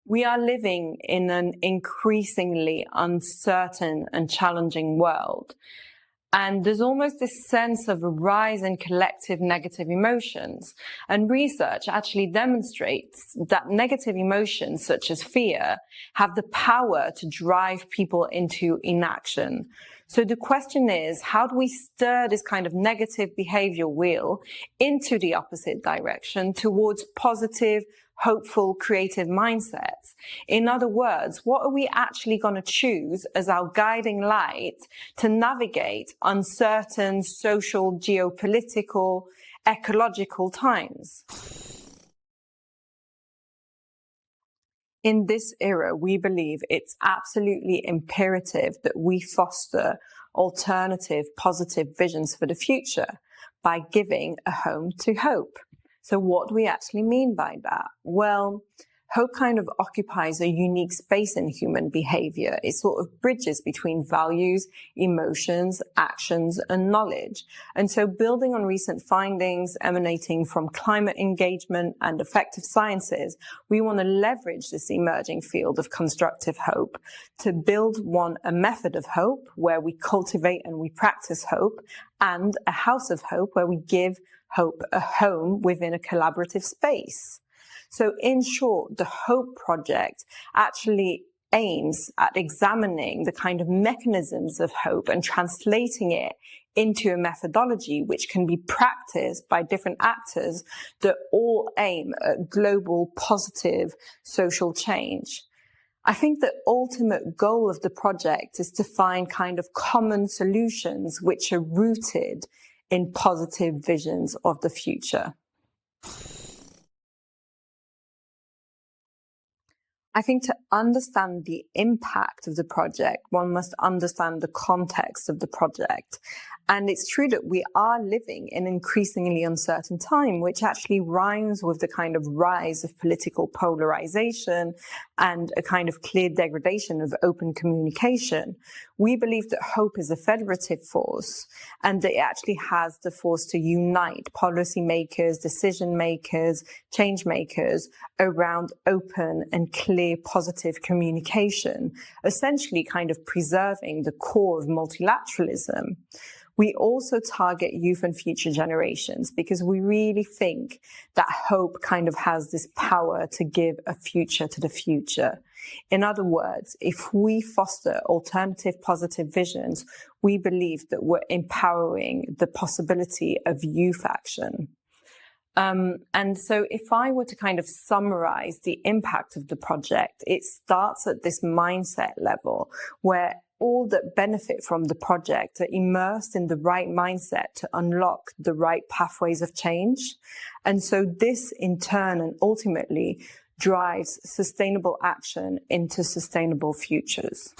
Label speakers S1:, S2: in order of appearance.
S1: We are living in an increasingly uncertain and challenging world. And there's almost this sense of a rise in collective negative emotions. And research actually demonstrates that negative emotions, such as fear, have the power to drive people into inaction. So the question is, how do we stir this kind of negative behavior wheel into the opposite direction towards positive, hopeful, creative mindsets? In other words, what are we actually going to choose as our guiding light to navigate uncertain social, geopolitical, ecological times? In this era, we believe it's absolutely imperative that we foster alternative, positive visions for the future by giving a home to hope. So what do we actually mean by that? Well, hope kind of occupies a unique space in human behavior. It sort of bridges between values, emotions, actions, and knowledge. And so building on recent findings emanating from climate engagement and affective sciences, we want to leverage this emerging field of constructive hope to build a method of hope where we cultivate and we practice hope, and a house of hope where we give hope a home within a collaborative space. So in short, the Hope Project actually aims at examining the kind of mechanisms of hope and translating it into a methodology which can be practiced by different actors that all aim at global positive social change. I think the ultimate goal of the project is to find kind of common solutions which are rooted in positive visions of the future. I think to understand the impact of the project, one must understand the context of the project. And it's true that we are living in an increasingly uncertain time, which actually rhymes with the kind of rise of political polarization and a kind of clear degradation of open communication. We believe that hope is a federative force and that it actually has the force to unite policymakers, decision makers, change makers around open and clear positive communication, essentially kind of preserving the core of multilateralism. We also target youth and future generations because we really think that hope kind of has this power to give a future to the future. In other words, if we foster alternative positive visions, we believe that we're empowering the possibility of youth action. And so if I were to kind of summarize the impact of the project, it starts at this mindset level where all that benefit from the project are immersed in the right mindset to unlock the right pathways of change. And so this in turn and ultimately drives sustainable action into sustainable futures.